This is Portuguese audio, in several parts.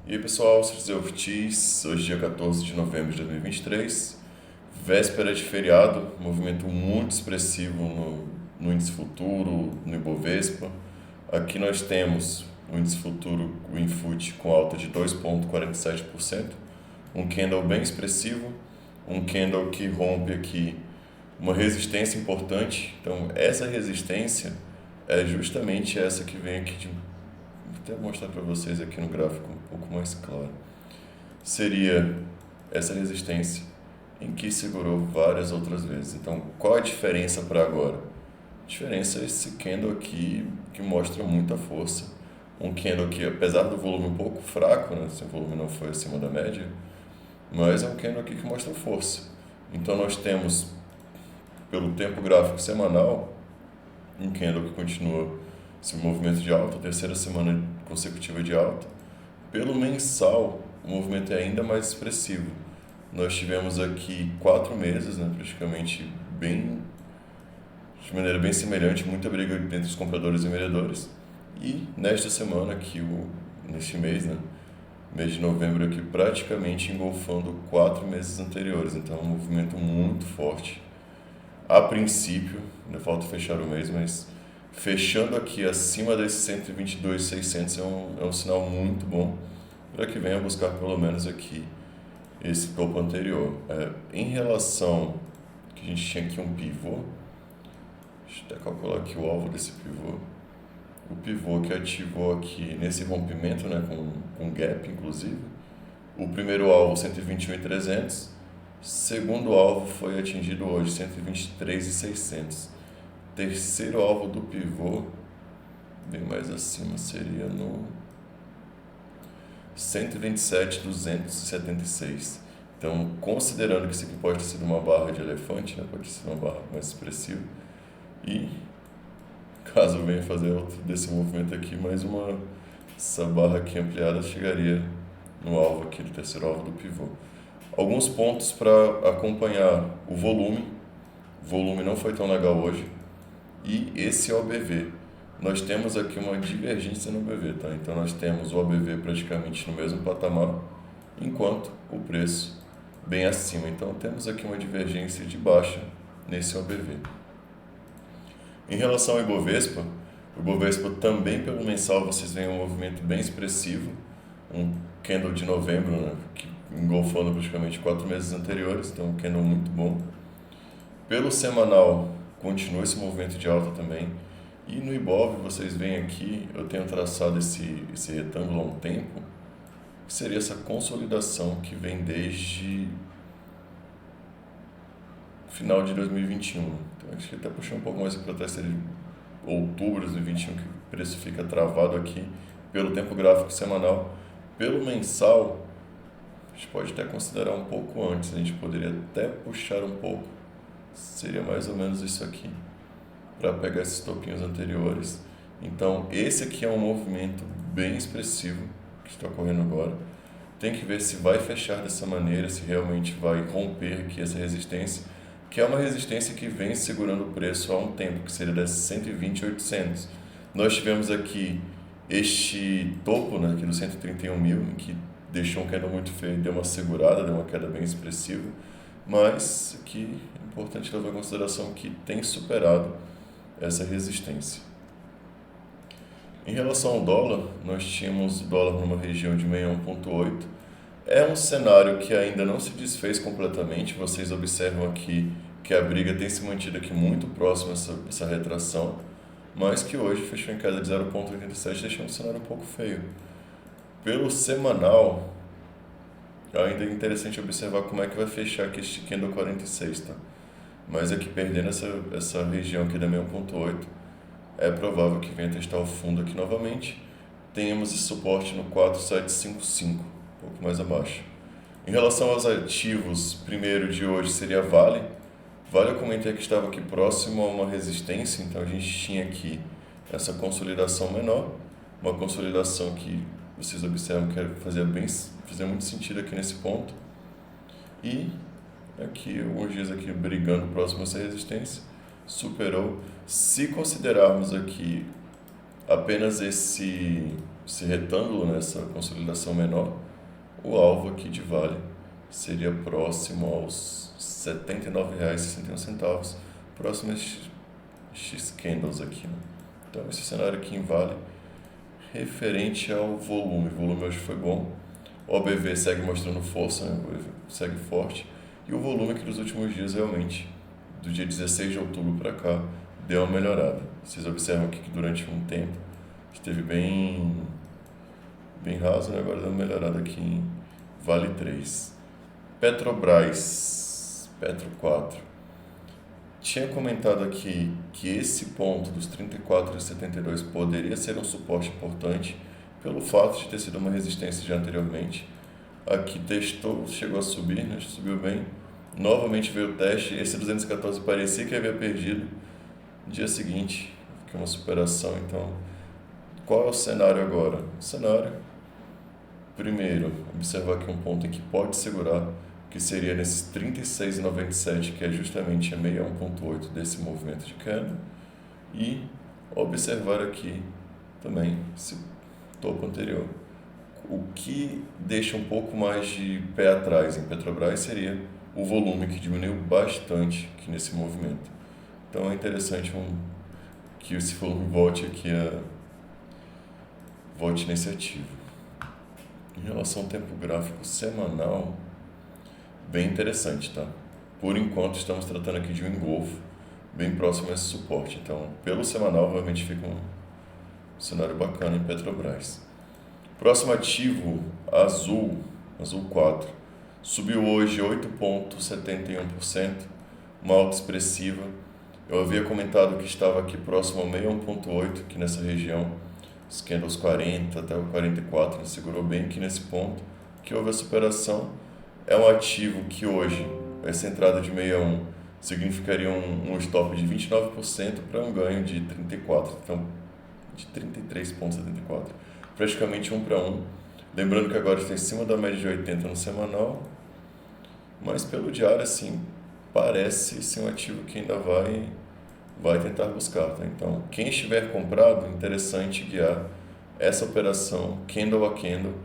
E aí pessoal, sou José Ortiz, hoje dia 14 de novembro de 2023, véspera de feriado, movimento muito expressivo no índice futuro, no Ibovespa. Aqui nós temos o índice futuro, o Infut, com alta de 2,47%, um candle bem expressivo, um candle que rompe aqui uma resistência importante. Então essa resistência é justamente essa que vem aqui vou até mostrar para vocês aqui no gráfico um pouco mais claro. Seria essa resistência em que segurou várias outras vezes. Então, qual a diferença para agora? A diferença é esse candle aqui que mostra muita força. Um candle que, apesar do volume um pouco fraco, né, se o volume não foi acima da média, mas é um candle aqui que mostra força. Então, nós temos, pelo tempo gráfico semanal, um candle que continua esse movimento de alta, terceira semana consecutiva de alta. Pelo mensal, o movimento é ainda mais expressivo. Nós tivemos aqui 4 meses, né, praticamente de maneira bem semelhante, muita briga entre os compradores e vendedores. E nesta semana aqui, neste mês, né, mês de novembro aqui, praticamente engolfando 4 meses anteriores. Então é um movimento muito forte. A princípio, ainda falta fechar o mês, mas fechando aqui acima desses 122.600 é um sinal muito bom para que venha buscar pelo menos aqui esse topo anterior. Em relação que a gente tinha aqui um pivô, deixa eu até calcular aqui o alvo desse pivô. O pivô que ativou aqui nesse rompimento, né, com gap inclusive. O primeiro alvo 121.300, segundo alvo foi atingido hoje 123.600. Terceiro alvo do pivô, bem mais acima, seria no 127.276. Então, considerando que isso aqui pode ter sido uma barra de elefante, né, pode ser uma barra mais expressiva, e caso venha fazer outro desse movimento aqui, essa barra aqui ampliada chegaria no alvo aqui, do terceiro alvo do pivô. Alguns pontos para acompanhar o volume. O volume não foi tão legal hoje. E esse OBV, nós temos aqui uma divergência no OBV, tá? Então nós temos o OBV praticamente no mesmo patamar, enquanto o preço bem acima. Então temos aqui uma divergência de baixa nesse OBV. Em relação ao Ibovespa, o Ibovespa também pelo mensal vocês veem um movimento bem expressivo, um candle de novembro, né, que engolfando praticamente 4 meses anteriores, então um candle muito bom. Pelo semanal, continua esse movimento de alta também. E no Ibov, vocês veem aqui, eu tenho traçado esse retângulo há um tempo, que seria essa consolidação que vem desde final de 2021. Então, acho que até puxei um pouco mais para trás, seria outubro de 2021, que o preço fica travado aqui pelo tempo gráfico semanal. Pelo mensal, a gente pode até considerar um pouco antes, a gente poderia até puxar um pouco. Seria mais ou menos isso aqui, para pegar esses topinhos anteriores. Então, esse aqui é um movimento bem expressivo que está ocorrendo agora. Tem que ver se vai fechar dessa maneira, se realmente vai romper aqui essa resistência, que é uma resistência que vem segurando o preço há um tempo, que seria das 120.800. Nós tivemos aqui este topo, né, aqui do 131.000, que deixou um candle muito feio, deu uma segurada, deu uma queda bem expressiva, mas aqui é importante levar em consideração que tem superado essa resistência. Em relação ao dólar, nós tínhamos o dólar numa região de 61,8. É um cenário que ainda não se desfez completamente. Vocês observam aqui que a briga tem se mantido aqui muito próximo a essa retração, mas que hoje fechou em queda de 0,87, deixando o cenário um pouco feio. Pelo semanal, ainda é interessante observar como é que vai fechar aqui este candle 46, tá? Mas aqui perdendo essa região aqui da 61,8, é provável que venha testar o fundo aqui novamente. Tenhamos esse suporte no 4755, um pouco mais abaixo. Em relação aos ativos, primeiro de hoje seria Vale. Vale eu comentei que estava aqui próximo a uma resistência, então a gente tinha aqui essa consolidação menor, uma consolidação que vocês observam que fazia muito sentido aqui nesse ponto. E aqui, alguns dias aqui brigando próximo a essa resistência, superou. Se considerarmos aqui apenas esse esse retângulo nessa consolidação menor, o alvo aqui de Vale seria próximo aos R$ 79,61, próximo a X candles aqui, né? Então esse cenário aqui em Vale, referente ao volume, o volume hoje foi bom, o OBV segue mostrando força, né? O OBV segue forte, e o volume que nos últimos dias realmente, do dia 16 de outubro para cá, deu uma melhorada. Vocês observam aqui que durante um tempo esteve bem raso, né? Agora deu uma melhorada aqui em Vale 3. Petrobras, Petro 4. Tinha comentado aqui que esse ponto dos 34,72 poderia ser um suporte importante pelo fato de ter sido uma resistência já anteriormente. Aqui testou, chegou a subir, né? Subiu bem. Novamente veio o teste, esse 214 parecia que havia perdido. No dia seguinte, que uma superação. Então, qual é o cenário agora? O cenário, primeiro, observar aqui um ponto em que pode segurar, que seria nesses 36,97, que é justamente a 61,8 desse movimento de queda, e observar aqui também esse topo anterior. O que deixa um pouco mais de pé atrás em Petrobras seria o volume, que diminuiu bastante aqui nesse movimento. Então é interessante que esse volume volte aqui volte nesse ativo. Em relação ao tempo gráfico semanal, bem interessante, tá? Por enquanto estamos tratando aqui de um engolfo bem próximo a esse suporte. Então, pelo semanal, realmente fica um cenário bacana em Petrobras. Próximo ativo, Azul 4. Subiu hoje 8,71%, uma alta expressiva. Eu havia comentado que estava aqui próximo ao 61,8, aqui nessa região, os candles 40 até o 44, segurou bem aqui nesse ponto, que houve a superação. É um ativo que hoje, essa entrada de 61, significaria um stop de 29% para um ganho de 34%, então de 33,74%, praticamente 1 para 1. Lembrando que agora está em cima da média de 80 no semanal, mas pelo diário, assim, parece ser um ativo que ainda vai tentar buscar, tá? Então, quem estiver comprado, interessante guiar essa operação candle a candle.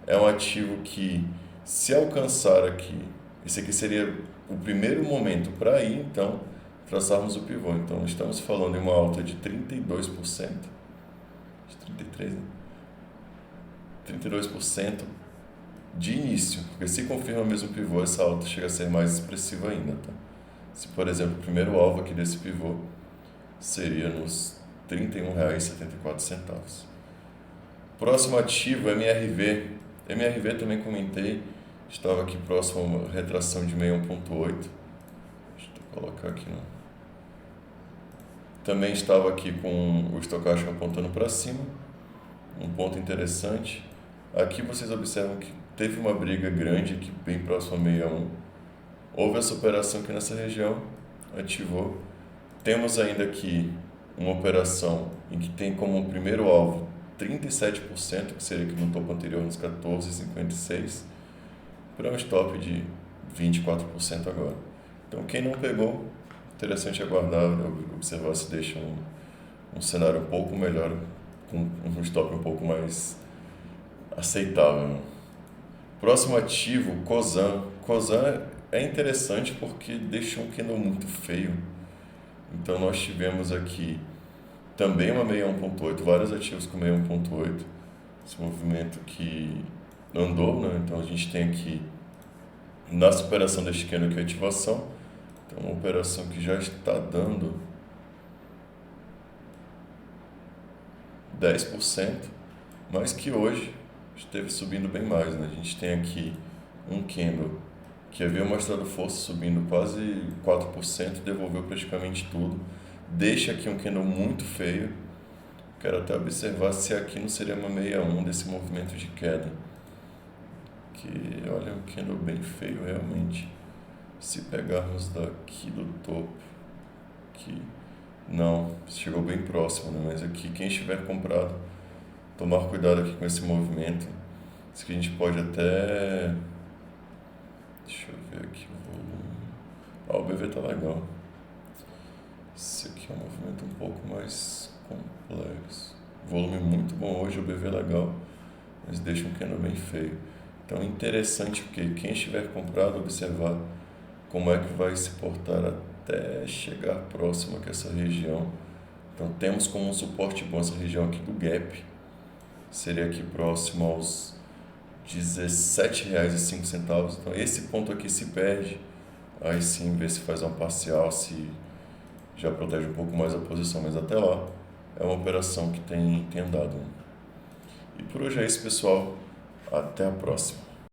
É um ativo que, se alcançar aqui, esse aqui seria o primeiro momento para ir, então, traçarmos o pivô. Então, estamos falando em uma alta de 32%, de 33%, né? 32% de início, porque se confirma mesmo o pivô, essa alta chega a ser mais expressiva ainda, tá? Se, por exemplo, o primeiro alvo aqui desse pivô seria nos R$ 31,74. Próximo ativo, MRV. MRV também comentei, estava aqui próximo a uma retração de 61,8. Deixa eu colocar aqui, não. Também estava aqui com o estocástico apontando para cima, um ponto interessante. Aqui vocês observam que teve uma briga grande aqui bem próximo a 61. Houve essa operação aqui nessa região, ativou. Temos ainda aqui uma operação em que tem como primeiro alvo 37%, que seria aqui no topo anterior, nos 14,56, para um stop de 24% agora. Então, quem não pegou, interessante aguardar, observar se deixa um cenário um pouco melhor, com um stop um pouco mais aceitável. Próximo ativo, Cosan. Cosan é interessante porque deixa um candle muito feio. Então nós tivemos aqui também uma 61,8, vários ativos com 61,8. Esse movimento que andou, né? Então a gente tem aqui na superação deste candle aqui a ativação. Então uma operação que já está dando 10%, mas que hoje esteve subindo bem mais, né? A gente tem aqui um candle que havia mostrado força subindo quase 4%, devolveu praticamente tudo. Deixa aqui um candle muito feio. Quero até observar se aqui não seria uma 61 desse movimento de queda. Que, olha, um candle bem feio realmente. Se pegarmos daqui do topo, que não, chegou bem próximo, né? Mas aqui, quem estiver comprado, tomar cuidado aqui com esse movimento. Isso que a gente pode até... Deixa eu ver aqui o volume. O BV tá legal. Esse aqui é um movimento um pouco mais complexo. volume muito bom hoje, o BV legal, mas deixa um candle bem feio. Então interessante, porque quem estiver comprado, observar como é que vai se portar até chegar próximo aqui a essa região. Então temos como um suporte bom essa região aqui do gap, seria aqui próximo aos R$17,05. Então esse ponto aqui se perde, aí sim ver se faz uma parcial, se já protege um pouco mais a posição, mas até lá é uma operação que tem andado. E por hoje é isso, pessoal. Até a próxima.